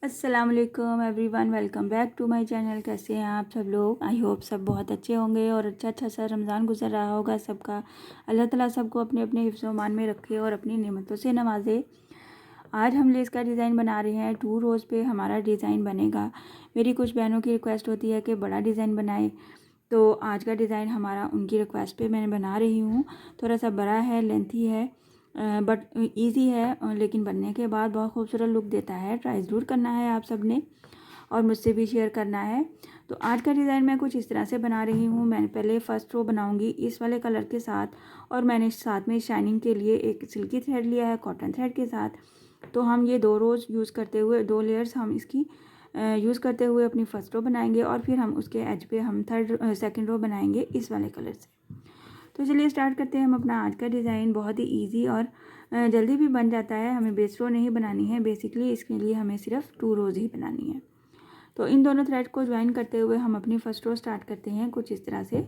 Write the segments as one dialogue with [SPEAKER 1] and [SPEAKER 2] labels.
[SPEAKER 1] अस्सलाम वालेकुम everyone, welcome back to my channel. कैसे हैं आप सब लोग? आई होप सब बहुत अच्छे होंगे और अच्छा सा रमज़ान गुजर रहा होगा सबका। अल्लाह ताला सबको अपने अपने हिफ्ज़ व मान में रखे और अपनी नेमतों से नवाजे। आज हम लेस का डिज़ाइन बना रहे हैं। 2 रोज़ पे हमारा डिज़ाइन बनेगा। मेरी कुछ बहनों की रिक्वेस्ट होती है कि बड़ा डिज़ाइन बनाए, तो आज का डिज़ाइन हमारा उनकी रिक्वेस्ट पे मैं बना रही हूँ। थोड़ा सा बड़ा है, लेंथी है, बट इजी है, लेकिन बनने के बाद बहुत खूबसूरत लुक देता है। ट्राई ज़रूर करना है आप सब ने और मुझसे भी शेयर करना है। तो आज का डिज़ाइन मैं कुछ इस तरह से बना रही हूँ। मैंने पहले फर्स्ट रो बनाऊँगी इस वाले कलर के साथ, और मैंने साथ में शाइनिंग के लिए एक सिल्की थ्रेड लिया है कॉटन थ्रेड के साथ। तो हम ये 2 रोज़ यूज़ करते हुए, 2 लेयर्स हम इसकी यूज़ करते हुए अपनी फर्स्ट रो बनाएंगे, और फिर हम उसके एज पे हम सेकंड रो बनाएंगे इस वाले कलर से। तो चलिए स्टार्ट करते हैं हम अपना आज का डिज़ाइन। बहुत ही इजी और जल्दी भी बन जाता है। हमें बेस रो नहीं बनानी है, बेसिकली इसके लिए हमें सिर्फ 2 रोज़ ही बनानी है। तो इन दोनों थ्रेड को ज्वाइन करते हुए हम अपनी फर्स्ट रो स्टार्ट करते हैं कुछ इस तरह से।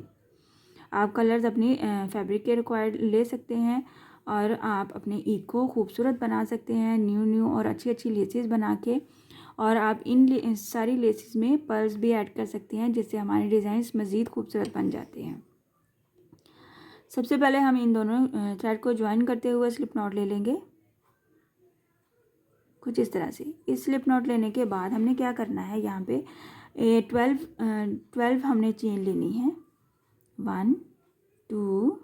[SPEAKER 1] आप कलर्स अपनी फैब्रिक के रिक्वायर्ड ले सकते हैं, और आप अपने ईद को खूबसूरत बना सकते हैं न्यू और अच्छी अच्छी लेसेस बना के। और आप इन सारी लेसेस में पर्ल्स भी ऐड कर सकते हैं, जिससे हमारे डिज़ाइंस मज़ीद खूबसूरत बन जाते हैं। सबसे पहले हम इन दोनों थ्रेड को ज्वाइन करते हुए स्लिप नॉट ले लेंगे कुछ इस तरह से। इस स्लिप नॉट लेने के बाद हमने क्या करना है, यहाँ पे 12 हमने चेन लेनी है। 1 2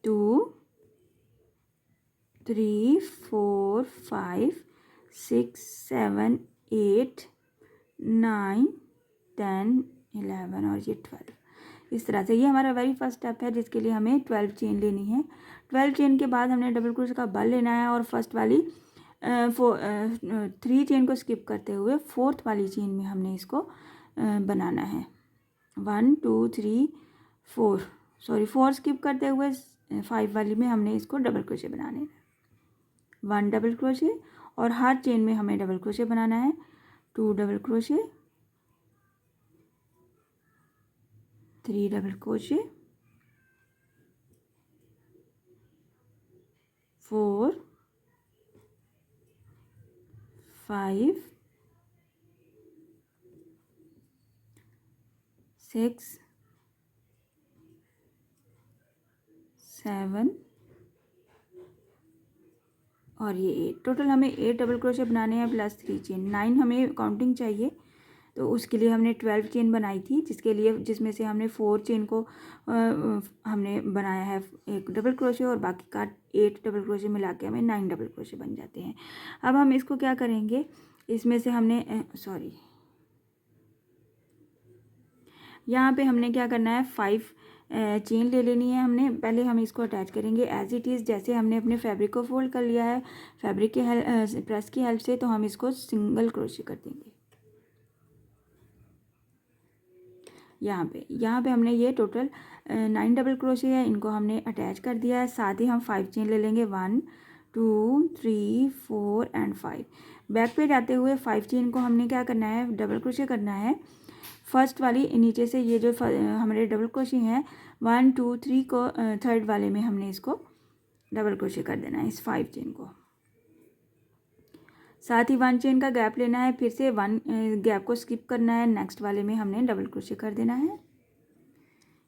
[SPEAKER 1] 2 3 4 5 6 7 8 9 10 11 और ये 12। इस तरह से ये हमारा वेरी फर्स्ट स्टेप है, जिसके लिए हमें 12 चेन लेनी है। 12 चेन के बाद हमने डबल क्रोशे का बल लेना है, और फर्स्ट वाली 3 चेन को स्किप करते हुए फोर्थ वाली चेन में हमने इसको बनाना है। 1 2 3 4 4 स्किप करते हुए 5 वाली में हमने इसको डबल क्रोशे बनाने हैं। 1 डबल क्रोशे, और हर चेन में हमें डबल क्रोशे बनाना है। 2 डबल क्रोशे, 3 डबल क्रोशे, 4 5 6 7 और ये 8। टोटल हमें 8 डबल क्रोशे बनाने हैं प्लस 3 चेन। 9 हमें काउंटिंग चाहिए, तो उसके लिए हमने 12 चेन बनाई थी, जिसमें से हमने 4 चेन को हमने बनाया है एक डबल क्रोशे, और बाकी का 8 डबल क्रोशे मिला के हमें 9 डबल क्रोशे बन जाते हैं। अब हम इसको क्या करेंगे, इसमें से हमने यहाँ पे हमने क्या करना है, 5 चेन ले लेनी है हमने। पहले हम इसको अटैच करेंगे एज इट इज़, जैसे हमने अपने फैब्रिक को फोल्ड कर लिया है फैब्रिक के प्रेस की हेल्प से, तो हम इसको सिंगल क्रोशे कर देंगे। यहाँ पे हमने ये टोटल 9 डबल क्रोशे है, इनको हमने अटैच कर दिया है। साथ ही हम 5 चेन ले लेंगे, 1 2 3 4 एंड 5। बैक पे जाते हुए 5 चेन को हमने क्या करना है, डबल क्रोशे करना है। फर्स्ट वाली नीचे से ये जो हमारे डबल क्रोशे हैं 1 2 3 को थर्ड वाले में हमने इसको डबल क्रोशे कर देना है, इस 5 चेन को। साथ ही 1 चेन का गैप लेना है, फिर से 1 गैप को स्किप करना है, नेक्स्ट वाले में हमने डबल क्रोशे कर देना है।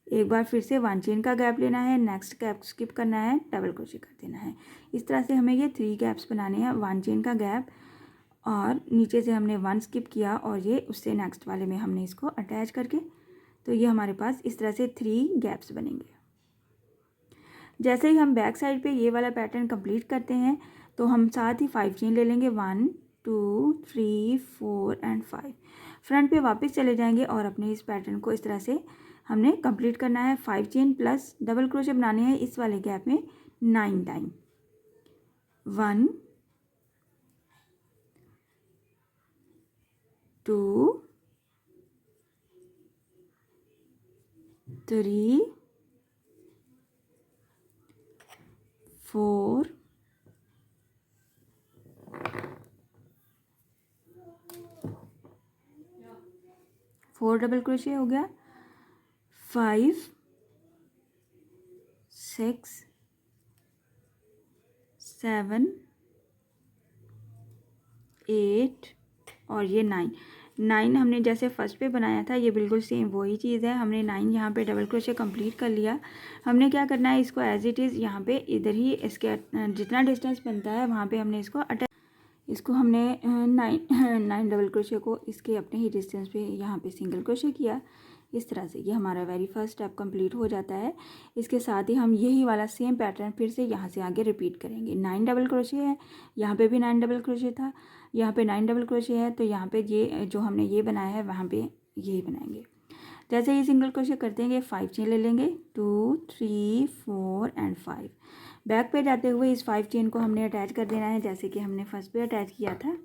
[SPEAKER 1] एक बार फिर से 1 चेन का गैप लेना है, नेक्स्ट गैप स्किप करना है, डबल क्रोशे कर देना है। इस तरह से हमें ये 3 गैप्स बनाने हैं। 1 चेन का गैप, और नीचे से हमने 1 स्किप किया, और ये उससे नेक्स्ट वाले में हमने इसको अटैच करके, तो ये हमारे पास इस तरह से 3 गैप्स बनेंगे। जैसे ही हम बैक साइड पे ये वाला पैटर्न कंप्लीट करते हैं, तो हम साथ ही 5 चेन ले लेंगे, 1 2 3 4 एंड 5। फ्रंट पे वापस चले जाएंगे, और अपने इस पैटर्न को इस तरह से हमने कंप्लीट करना है। 5 चेन प्लस डबल क्रोशे बनाने हैं इस वाले गैप में 9 टाइम। 1 2 3 4 डबल क्रोशे हो गया, 5 6 7 8 और ये 9 हमने जैसे फर्स्ट पे बनाया था, ये बिल्कुल सेम वही चीज़ है। हमने 9 यहाँ पे डबल क्रोशे कंप्लीट कर लिया। हमने क्या करना है, इसको एज इट इज़ यहाँ पे इधर ही इसके जितना डिस्टेंस बनता है वहाँ पे हमने इसको अटैच, इसको हमने 9 डबल क्रोशे को इसके अपने ही डिस्टेंस पे यहाँ पे सिंगल क्रोशे किया। इस तरह से ये हमारा वेरी फर्स्ट स्टेप कंप्लीट हो जाता है। इसके साथ ही हम यही वाला सेम पैटर्न फिर से यहाँ से आगे रिपीट करेंगे। 9 डबल क्रोशे है, यहाँ पे भी 9 डबल क्रोशे था, यहाँ पे 9 डबल क्रोशे है, तो यहाँ पे ये जो हमने ये बनाया है वहाँ पे यही बनाएंगे। जैसे ही सिंगल क्रोशे कर देंगे 5 चेन ले लेंगे, 2 3 4 एंड 5। बैक पे जाते हुए इस 5 चेन को हमने अटैच कर देना है, जैसे कि हमने फर्स्ट पे अटैच किया था।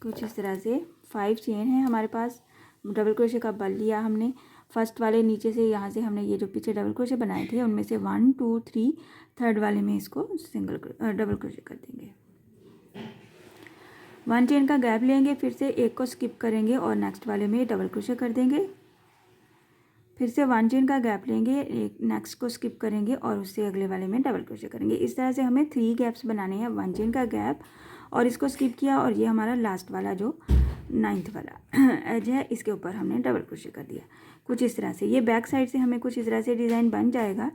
[SPEAKER 1] कुछ इस तरह से 5 चेन है हमारे पास। डबल क्रोशे का बल लिया हमने, फर्स्ट वाले नीचे से यहाँ से हमने ये जो पीछे डबल क्रोशे बनाए थे उनमें से 1 2 3 थर्ड वाले में इसको डबल क्रोशे कर देंगे। 1 चेन का गैप लेंगे, फिर से एक को स्किप करेंगे और नेक्स्ट वाले में डबल क्रोशे कर देंगे। फिर से 1 चेन का गैप लेंगे, एक नेक्स्ट को स्किप करेंगे और उससे अगले वाले में डबल क्रोशे करेंगे। इस तरह से हमें 3 गैप्स बनाने हैं। 1 चेन का गैप और इसको स्किप किया और ये हमारा लास्ट वाला जो 9th वाला एज है इसके ऊपर हमने डबल क्रोशे कर दिया। कुछ इस तरह से ये बैक साइड से हमें कुछ इस तरह से डिज़ाइन बन जाएगा।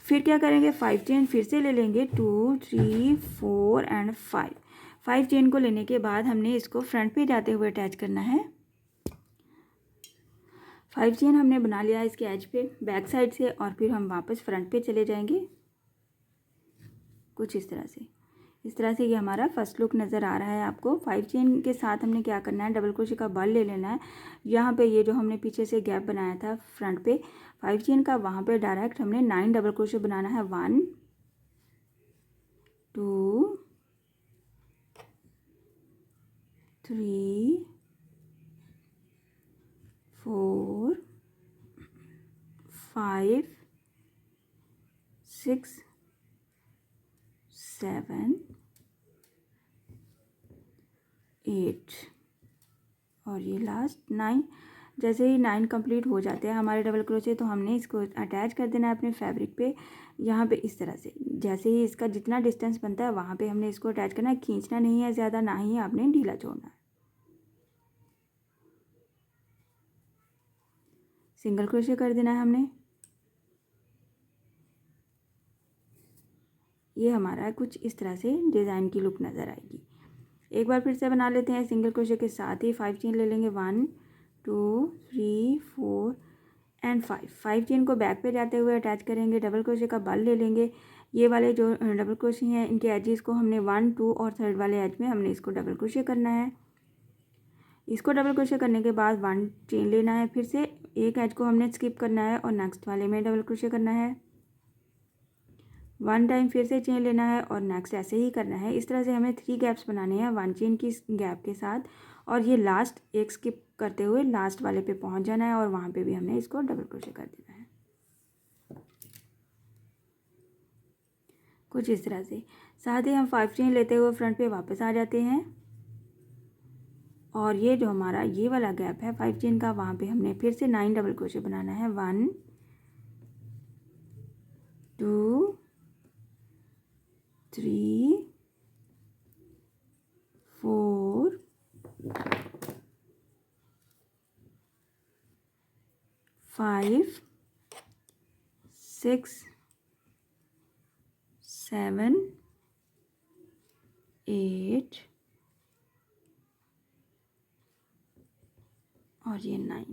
[SPEAKER 1] फिर क्या करेंगे, 5 चेन फिर से ले लेंगे, 2 3 4 एंड 5 चेन को लेने के बाद हमने इसको फ्रंट पे जाते हुए अटैच करना है। 5 चेन हमने बना लिया इसके एज पे बैक साइड से और फिर हम वापस फ्रंट पे चले जाएंगे। कुछ इस तरह से ये हमारा फर्स्ट लुक नज़र आ रहा है आपको। 5 चेन के साथ हमने क्या करना है, डबल क्रोशे का बल ले लेना है। यहाँ पे ये जो हमने पीछे से गैप बनाया था फ्रंट पे 5 चेन का, वहाँ पे डायरेक्ट हमने 9 डबल क्रोशे बनाना है। 1 2 3 4 5 6 7 8 और ये लास्ट 9। जैसे ही 9 कंप्लीट हो जाते हैं हमारे डबल क्रोशे, तो हमने इसको अटैच कर देना है अपने फैब्रिक पे। यहाँ पे इस तरह से जैसे ही इसका जितना डिस्टेंस बनता है वहाँ पे हमने इसको अटैच करना है। खींचना नहीं है ज़्यादा, ना ही आपने ढीला छोड़ना है। सिंगल क्रोशे कर देना है हमने। ये हमारा कुछ इस तरह से डिज़ाइन की लुक नज़र आएगी। एक बार फिर से बना लेते हैं। सिंगल क्रोशे के साथ ही 5 चेन ले लेंगे, 1 2 3 4 एंड 5 चेन को बैक पे जाते हुए अटैच करेंगे। डबल क्रोशे का बल ले लेंगे। ये वाले जो डबल क्रोशे हैं इनके एजेस को हमने 1 2 और थर्ड वाले एज में हमने इसको डबल क्रोशे करना है। इसको डबल क्रोशे करने के बाद 1 चेन लेना है, फिर से एक एज को हमने स्किप करना है और नेक्स्ट वाले में डबल क्रोशे करना है। 1 टाइम फिर से चेन लेना है और नेक्स्ट ऐसे ही करना है। इस तरह से हमें 3 गैप्स बनाने हैं 1 चेन की गैप के साथ, और ये लास्ट एक स्किप करते हुए लास्ट वाले पे पहुंच जाना है और वहाँ पे भी हमने इसको डबल क्रोशे कर देना है। कुछ इस तरह से साथ ही हम 5 चेन लेते हुए फ्रंट पे वापस आ जाते हैं और ये जो हमारा ये वाला गैप है 5 चेन का, वहाँ पे हमने फिर से 9 डबल क्रोशे बनाना है। 1 2 3 4 5 6 7 8 और ये 9।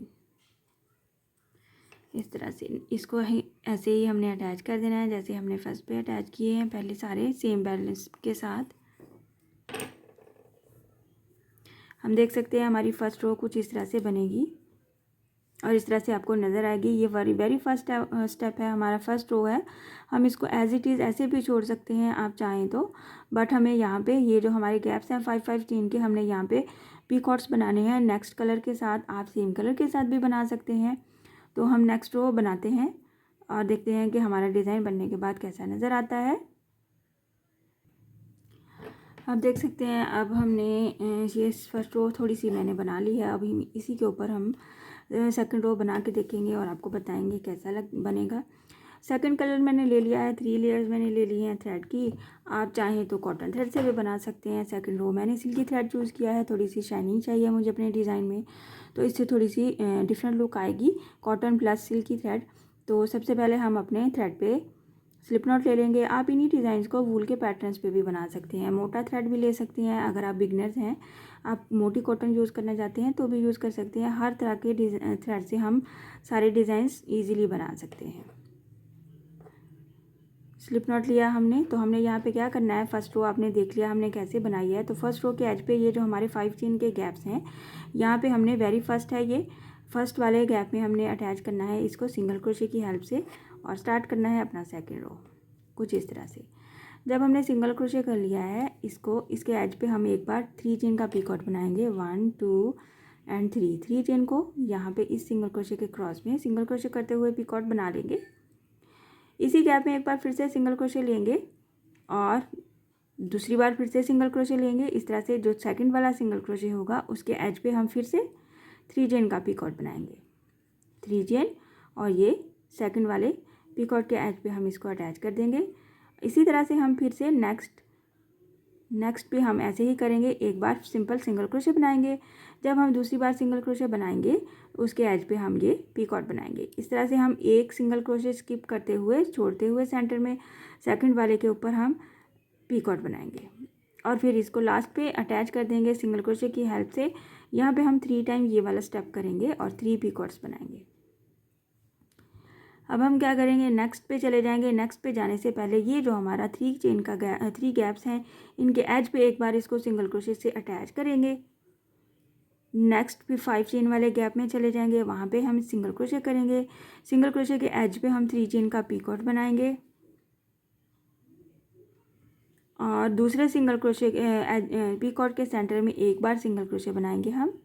[SPEAKER 1] इस तरह से इसको ऐसे ही हमने अटैच कर देना है जैसे हमने फर्स्ट पे अटैच किए हैं पहले, सारे सेम बैलेंस के साथ। हम देख सकते हैं हमारी फर्स्ट रो कुछ इस तरह से बनेगी और इस तरह से आपको नज़र आएगी। ये वेरी फर्स्ट स्टेप है, हमारा फर्स्ट रो है। हम इसको एज इट इज़ ऐसे भी छोड़ सकते हैं आप चाहें तो, बट हमें यहाँ पे ये जो हमारे गैप्स हैं 5 चेन के, हमने यहाँ पे पीकॉट्स बनाने हैं नेक्स्ट कलर के साथ। आप सेम कलर के साथ भी बना सकते हैं। तो हम नेक्स्ट रो बनाते हैं और देखते हैं कि हमारा डिज़ाइन बनने के बाद कैसा नज़र आता है। आप देख सकते हैं अब हमने ये फर्स्ट रो थोड़ी सी मैंने बना ली है। अभी इसी के ऊपर हम सेकंड रो बना के देखेंगे और आपको बताएंगे कैसा बनेगा। सेकंड कलर मैंने ले लिया है, 3 लेयर्स मैंने ले ली हैं थ्रेड की। आप चाहें तो कॉटन थ्रेड से भी बना सकते हैं। सेकंड रो मैंने सिल्की थ्रेड चूज़ किया है, थोड़ी सी शाइनिंग चाहिए मुझे अपने डिज़ाइन में, तो इससे थोड़ी सी डिफरेंट लुक आएगी, कॉटन प्लस सिल्की थ्रेड। तो सबसे पहले हम अपने थ्रेड पे स्लिप नॉट ले लेंगे। आप इन्हीं डिज़ाइंस को वूल के पैटर्न्स पे भी बना सकते हैं, मोटा थ्रेड भी ले सकते हैं। अगर आप बिगनर्स हैं, आप मोटी कॉटन यूज़ करना चाहते हैं तो भी यूज़ कर सकते हैं। हर तरह के थ्रेड से हम सारे डिज़ाइंस ईजीली बना सकते हैं। स्लिप नॉट लिया हमने, तो हमने यहाँ पे क्या करना है, फर्स्ट रो आपने देख लिया हमने कैसे बनाई है। तो फर्स्ट रो के एज पे ये जो हमारे 5 चेन के गैप्स हैं, यहाँ पे हमने वेरी फर्स्ट है, ये फर्स्ट वाले गैप में हमने अटैच करना है इसको सिंगल क्रोशे की हेल्प से, और स्टार्ट करना है अपना सेकेंड रो कुछ इस तरह से। जब हमने सिंगल क्रोशे कर लिया है इसको, इसके एज पे हम एक बार 3 चेन का पीकॉट बनाएंगे, 1 2 एंड 3 चेन को यहाँ पे इस सिंगल क्रोशे के क्रॉस में सिंगल क्रोशे करते हुए पीकॉट बना लेंगे। इसी गैप में एक बार फिर से सिंगल क्रोशे लेंगे और दूसरी बार फिर से सिंगल क्रोशे लेंगे। इस तरह से जो सेकंड वाला सिंगल क्रोशे होगा उसके एज पे हम फिर से 3 चेन का पीकॉट बनाएंगे, 3 चेन, और ये सेकंड वाले पीकॉट के एज पे हम इसको अटैच कर देंगे। इसी तरह से हम फिर से नेक्स्ट पे हम ऐसे ही करेंगे, एक बार सिंपल सिंगल क्रोशे बनाएंगे। जब हम दूसरी बार सिंगल क्रोशे बनाएंगे उसके एज पे हम ये पीकॉट बनाएंगे। इस तरह से हम एक सिंगल क्रोशे स्किप करते हुए छोड़ते हुए सेंटर में सेकंड वाले के ऊपर हम पीकॉट बनाएंगे, और फिर इसको लास्ट पे अटैच कर देंगे सिंगल क्रोशे की हेल्प से। यहाँ पे हम 3 टाइम ये वाला स्टेप करेंगे और 3 पीकॉट्स बनाएंगे। अब हम क्या करेंगे, नेक्स्ट पे चले जाएंगे। नेक्स्ट पे जाने से पहले ये जो हमारा 3 चेन का 3 गैप्स हैं, इनके एज पे एक बार इसको सिंगल क्रोशे से अटैच करेंगे। नेक्स्ट फिर 5 चेन वाले गैप में चले जाएंगे, वहाँ पे हम सिंगल क्रोशे करेंगे। सिंगल क्रोशे के एज पे हम 3 चेन का पीकॉट बनाएंगे, और दूसरे सिंगल क्रोशे पीकॉट के सेंटर में एक बार सिंगल क्रोशे बनाएंगे हम।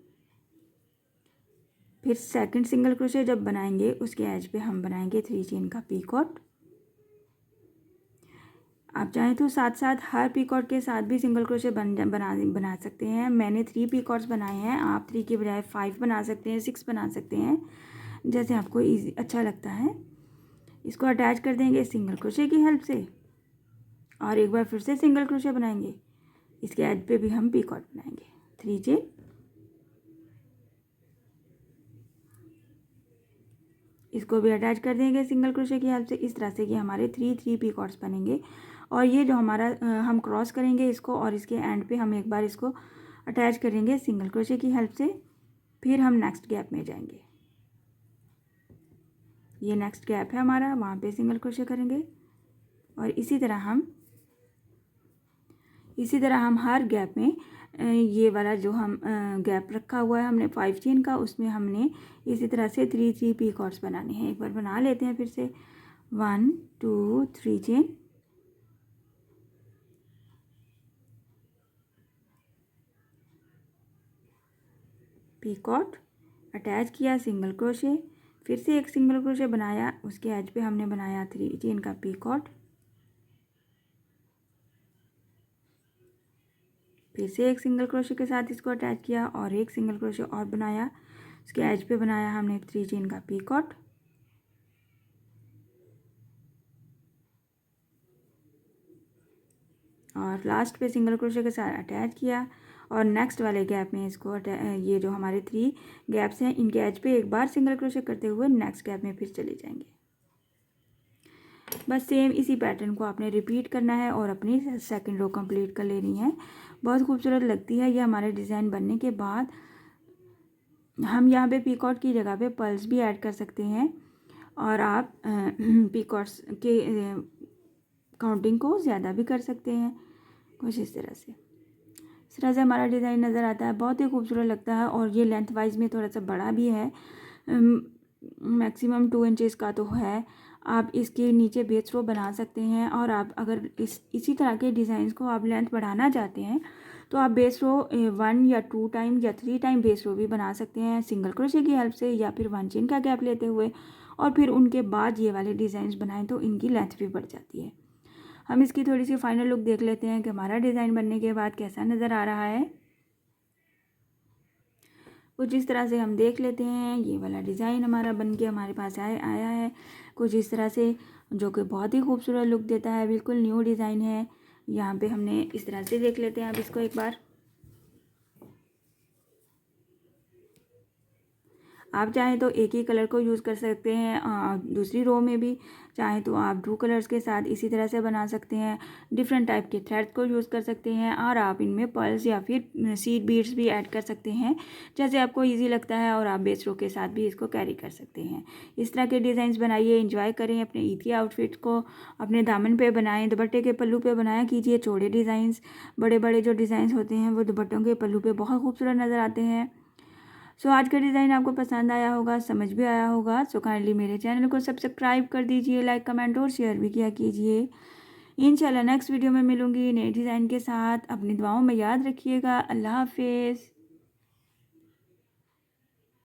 [SPEAKER 1] फिर सेकंड सिंगल क्रोशे जब बनाएंगे उसके एज पे हम बनाएंगे 3 चेन का पीकॉट। आप चाहें तो साथ साथ हर पीकॉट के साथ भी सिंगल क्रोशे बना सकते हैं। मैंने 3 पीकॉट्स बनाए हैं, आप 3 के बजाय 5 बना सकते हैं, 6 बना सकते हैं, जैसे आपको इजी अच्छा लगता है। इसको अटैच कर देंगे सिंगल क्रोशे की हेल्प से, और एक बार फिर से सिंगल क्रोशे बनाएंगे। इसके एज पे भी हम पीकॉट बनाएंगे, 3 चेन, इसको भी अटैच कर देंगे सिंगल क्रोशे की हेल्प से। इस तरह से कि हमारे 3 पीकॉट्स बनेंगे। और ये जो हमारा हम क्रॉस करेंगे इसको, और इसके एंड पे हम एक बार इसको अटैच करेंगे सिंगल क्रोशे की हेल्प से। फिर हम नेक्स्ट गैप में जाएंगे, ये नेक्स्ट गैप है हमारा, वहाँ पे सिंगल क्रोशे करेंगे। और इसी तरह हम हर गैप में ये वाला जो हम गैप रखा हुआ है हमने 5 चेन का, उसमें हमने इसी तरह से 3 पीकॉट्स बनाने हैं। एक बार बना लेते हैं फिर से, 1 2 3 चेन, पीकॉट, अटैच किया सिंगल क्रोशे, फिर से एक सिंगल क्रोशे बनाया, उसके एज पे हमने बनाया 3 चेन का पीकॉट, फिर से एक सिंगल क्रोशे के साथ इसको अटैच किया, और एक सिंगल क्रोशे और बनाया, उसके एज पे बनाया हमने 3 चेन का पीकॉट, और लास्ट पे सिंगल क्रोशे के साथ अटैच किया। और नेक्स्ट वाले गैप में इसको ये जो हमारे 3 गैप्स हैं इनके एज पे एक बार सिंगल क्रोशे करते हुए नेक्स्ट गैप में फिर चले जाएंगे। बस सेम इसी पैटर्न को आपने रिपीट करना है और अपनी सेकंड रो कंप्लीट कर लेनी है। बहुत खूबसूरत लगती है ये हमारे डिज़ाइन बनने के बाद। हम यहाँ पे पीकॉट की जगह पे पर्ल्स भी ऐड कर सकते हैं, और आप पीकॉट्स के काउंटिंग को ज़्यादा भी कर सकते हैं, कुछ इस तरह से। इस तरह से हमारा डिज़ाइन नज़र आता है, बहुत ही खूबसूरत लगता है। और ये लेंथ वाइज में थोड़ा सा बड़ा भी है, मैक्सिमम 2 इंचेस का तो है। आप इसके नीचे बेस रो बना सकते हैं, और आप अगर इसी तरह के डिज़ाइंस को आप लेंथ बढ़ाना चाहते हैं तो आप बेस रो 1 या 2 टाइम या 3 टाइम बेस रो भी बना सकते हैं सिंगल क्रोशे की हेल्प से, या फिर 1 चेन का गैप लेते हुए, और फिर उनके बाद ये वाले डिज़ाइंस बनाएं तो इनकी लेंथ भी बढ़ जाती है। हम इसकी थोड़ी सी फाइनल लुक देख लेते हैं कि हमारा डिज़ाइन बनने के बाद कैसा नज़र आ रहा है। कुछ इस तरह से हम देख लेते हैं, ये वाला डिज़ाइन हमारा बन के हमारे पास आया है। कुछ इस तरह से, जो कि बहुत ही खूबसूरत लुक देता है। बिल्कुल न्यू डिज़ाइन है। यहाँ पे हमने इस तरह से देख लेते हैं अब इसको एक बार। आप चाहें तो एक ही कलर को यूज़ कर सकते हैं, दूसरी रो में भी चाहें तो आप 2 कलर्स के साथ इसी तरह से बना सकते हैं। डिफरेंट टाइप के थ्रेड्स को यूज़ कर सकते हैं और आप इनमें पर्ल्स या फिर सीड बीड्स भी ऐड कर सकते हैं, जैसे आपको ईजी लगता है। और आप बेस रो के साथ भी इसको कैरी कर सकते हैं। इस तरह के डिज़ाइंस बनाइए, इंजॉय करें अपने ईद के आउटफिट को। अपने दामन पे बनाएं, दुपट्टे के पल्लू पे बनाया कीजिए चौड़े डिज़ाइंस। बड़े बड़े जो डिज़ाइंस होते हैं वो दुपट्टों के पल्लू पे बहुत खूबसूरत नज़र आते हैं। सो आज का डिज़ाइन आपको पसंद आया होगा, समझ भी आया होगा। सो काइंडली मेरे चैनल को सब्सक्राइब कर दीजिए, लाइक कमेंट और शेयर भी किया कीजिए। इंशाल्लाह नेक्स्ट वीडियो में मिलूंगी नए डिज़ाइन के साथ। अपनी दुआओं में याद रखिएगा। अल्लाह हाफिज़।